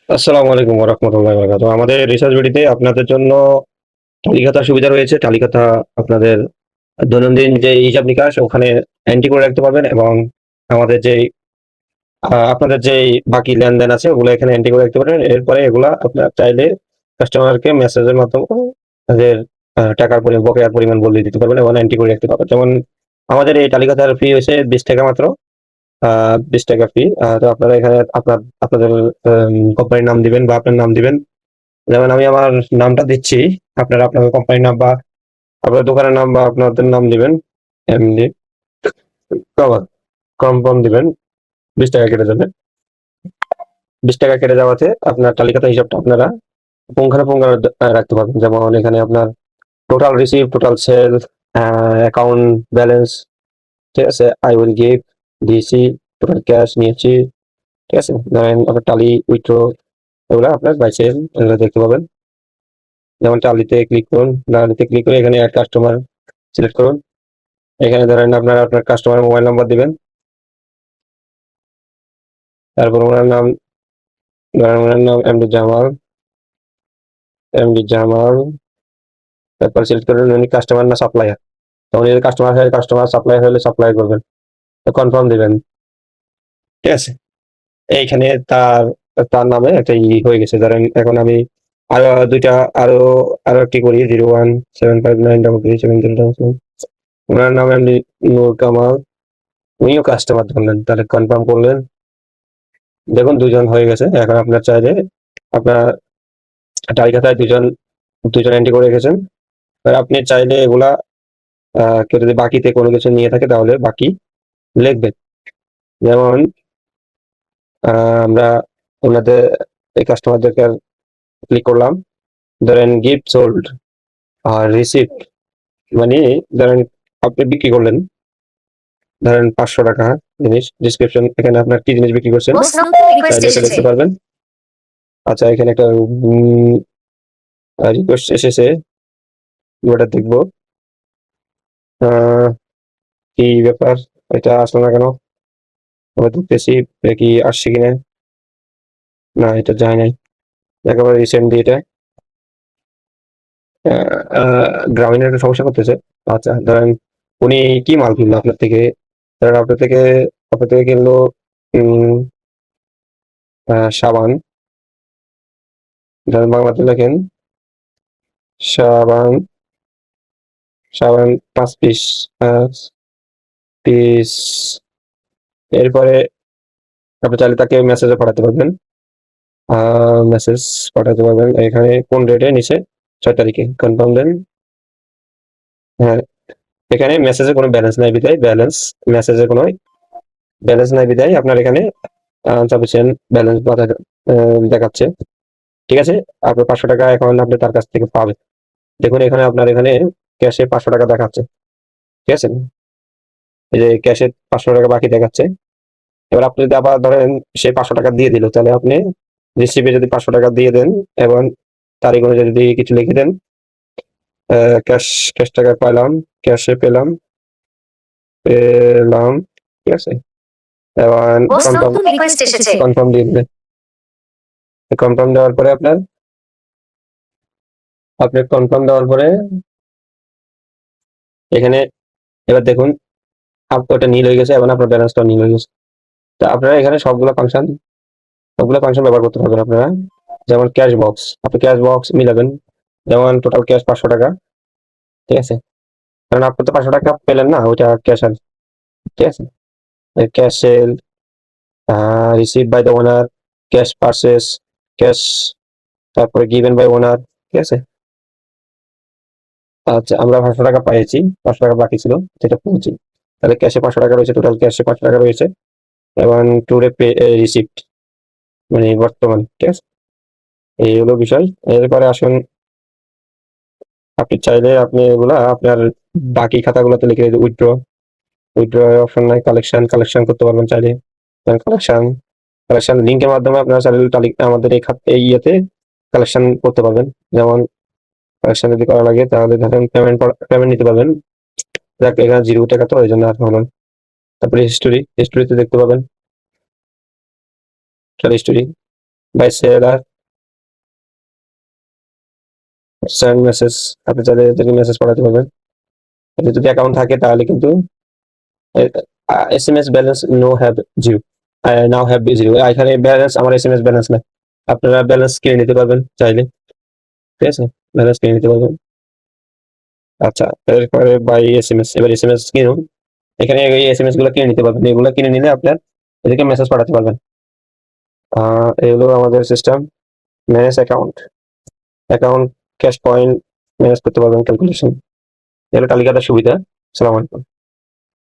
আসসালামু আলাইকুম ওয়া রাহমাতুল্লাহি ওয়া বারাকাতুহু। আমাদের রিসার্চ বিডিতে আপনাদের জন্য তালিকাটার সুবিধা রয়েছে। তালিকাটা আপনাদের দৈনন্দিন যে হিসাব নিকাশ ওখানে এন্ট্রি করে রাখতে পারবেন এবং আমাদের যেই আপনাদের যেই বাকি লেনদেন আছে ওগুলো এখানে এন্ট্রি করে রাখতে পারবেন। এরপরে এগুলা আপনার চাইলে কাস্টমারকে মেসেজের মাধ্যমে তাদের টাকার বকেয়ার পরিমাণ বলে দিতে পারবেন এবং এন্ট্রি করে রাখতে পারবেন। যেমন আমাদের এই তালিকাটার ফি হইছে ৳20 মাত্র। ৳20 ফি। তো আপনারা এখানে আপনাদের কোম্পানির নাম দিবেন বা আপনার নাম দিবেন। যেমন আমি আমার নামটা দিচ্ছি, আপনারা আপনাদের কোম্পানির নাম বা আপনার দোকানের নাম বা আপনাদের নাম দিবেন। এমনি কভার কনফার্ম দিবেন। ৳20 কেটে যাবে। ৳20 কেটে যাওয়াতে আপনার তালিকাটা হিসাবটা আপনারা পুঙ্খানুপুঙ্খ রাখতে পারবেন। যেমন এখানে আপনার total receive, total sell, account balance, ঠিক আছে? আই উইল গিভ, দিয়েছি, টোটাল ক্যাশ নিয়েছি, ঠিক আছে? ধরেন আপনার টালি, উইথড্র এগুলা আপনার বাই সেল এগুলো দেখতে পাবেন। যেমন টালিতে ক্লিক করুন, টালিতে ক্লিক করে এখানে অ্যাড কাস্টমার সিলেক্ট করুন। এখানে ধরেন আপনার কাস্টমারের মোবাইল নাম্বার দিবেন। তারপর ওনার নাম, ধরেন ওনার নাম এমডি জামাল। তারপর সিলেক্ট করবেন উনি কাস্টমার না সাপ্লায়ার। তো উনি যদি কাস্টমার হয় কাস্টমার, সাপ্লায়ার হলে সাপ্লাই করবেন। তো কনফার্ম দিবেন। ঠিক আছে? এইখানে তার তার নামে একটা হয়ে গেছে। ধরেন এখন আমি আরো ২ টা আরো আরো একটি করি 0175933707। উনার নাম এমডি নূর কামাল। উনিও কাস্টমার ধরলেন। তাহলে কনফার্ম করলেন। দেখুন ২ জন হয়ে গেছে। এখন আপনার চাইলে আপনার তালিকাটায় ২ জন এন্ট্রি করে রেখেছেন। এবার আপনি চাইলে এগুলা কেউ যদি বাকিতে কোনো কিছু নিয়ে থাকে তাহলে বাকি লিখবেন। যেমন আমরা ওনাদের এই কাস্টমারদেরকে ক্লিক করলাম। ধরেন গিফট সোল্ড আর রিসিপ্ট মানে ধরেন আপনি বিক্রি করলেন ধরেন ৳৫০০ জিনিস। ডেসক্রিপশন এখানে আপনার কি জিনিস বিক্রি করছেন চাইলে এটা দেখতে পারবেন। আচ্ছা এখানে একটা রিকোয়েস্ট এসেছে, ওটা দেখবো। কি ব্যাপার, এটা আসলো না কেন? আবার দেখতেছি কি আসছে কিনা। না এটা যায় নাই। একেবারে রিসেন্টলি এটা গ্রামীণের একটা সমস্যা করতেছে। আচ্ছা ধরেন উনি কি মাল কিনলো আপনার থেকে? ধরেন আপনার থেকে কিনলো উম, সাবান। ধরেন বাংলাতে লেখেন সাবান, সাবান 5 পিস, 5 পিস। এরপরে আপনি চাইলে তাকে মেসেজে পাঠাতে পারবেন। মেসেজ পাঠাতে পারবেন এখানে কোন ডেটে নিচে 6 তারিখে কনফার্ম দেন। হ্যাঁ, এখানে মেসেজে কোনো ব্যালেন্স নাই বিদায় ব্যালেন্স নাই বিদায় আপনার এখানে সাফিসিয়েন্ট ব্যালেন্স দেখাচ্ছে। ঠিক আছে? আপনার ৳৫০০ এখন আপনি তার কাছ থেকে পাবেন। দেখুন এখানে আপনার এখানে ক্যাশে ৳৫০০ দেখাচ্ছে। ঠিক আছে? এই যে ক্যাশে ৳৫০০ বাকি দেখাচ্ছে। এবার আপনি যদি আবার ধরেন সে ৳৫০০ দিয়ে দিল তাহলে আপনি রিসিভে যদি ৳৫০০ দিয়ে দেন এবং তারিখ অনুযায়ী যদি কিছু লিখে দেন, ক্যাশ ক্যাশ টাকা পাইলাম, ক্যাশে পেলাম, ঠিক আছে? এবং কনফার্ম দিয়ে দিবেন। কনফার্ম দেওয়ার পরে আপনি কনফার্ম দেওয়ার পরে এখানে এবার দেখুন ওটা নীল হয়ে গেছে এবং আপনার ব্যালেন্সটাও নীল হয়ে গেছে। তো আপনারা এখানে সবগুলো ফাংশন ব্যবহার করতে পারবেন আপনারা। যেমন ক্যাশ বক্স, আপনি ক্যাশ বক্স মিলাবেন। যেমন টোটাল ক্যাশ ৳৫০০, ঠিক আছে? কারণ আপনি তো ৳৫০০ পেলেন না, ওইটা ক্যাশ আর, ঠিক আছে? Cash sale, receive by the owner, cash purchase, cash, তারপরে গিভেন বাই ওনার, ঠিক আছে? আচ্ছা আমরা ৳৫০০ পাইছি, ৳৫০০ বাকি ছিল যেটা পেয়েছি। তাহলে ক্যাশে ৳৫০০ রয়েছে, টোটাল ক্যাশে ৳৫০০ রয়েছে এবং টুডে পে রিসিপ্ট মানে বর্তমান, ঠিক আছে? এই হলো বিষয়। এরপরে আসুন আপনি চাইলে আপনি এগুলা আপনার বাকি খাতাগুলোতে লিখে উইথড্র অপশন নাই, কালেকশন করতে পারবেন চাইলে। কালেকশন লিঙ্কের মাধ্যমে আপনারা চাইলে আমাদের এই ইয়েতে কালেকশন করতে পারবেন। যেমন কালেকশন যদি করা লাগে তাহলে ধরেন পেমেন্ট নিতে পারবেন। যাক এখানে ৳0 তো এই জন্য আর হলো না। তারপরে হিস্টোরিতে দেখতে পাবেন। Travel history by seller, send message, আপনি চাইলে এদেরকে মেসেজ পাঠাতে পারবেন। এতে যদি অ্যাকাউন্ট থাকে তাহলে কিন্তু SMS balance no have zero, now have zero, এখানে ব্যালেন্স আমার এসএমএস ব্যালেন্স না, আপনারা ব্যালেন্স কিনে নিতে পারবেন চাইলে, ঠিক আছে, ব্যালেন্স কিনে নিতে পারবেন। আচ্ছা, এরপরে বাই এসএমএস, এবার এসএমএস কিনুন, এখানে এই এসএমএস গুলো কিনে নিতে পারবেন, এগুলো কিনে নিলে আপনার এদিকে মেসেজ পাঠাতে পারবেন। এগুলো আমাদের system. Manage account, account cash point manage করতে পারবেন, ক্যালকুলেশন, এগুলো তালিকাটার সুবিধা। সালাম আলাইকুম।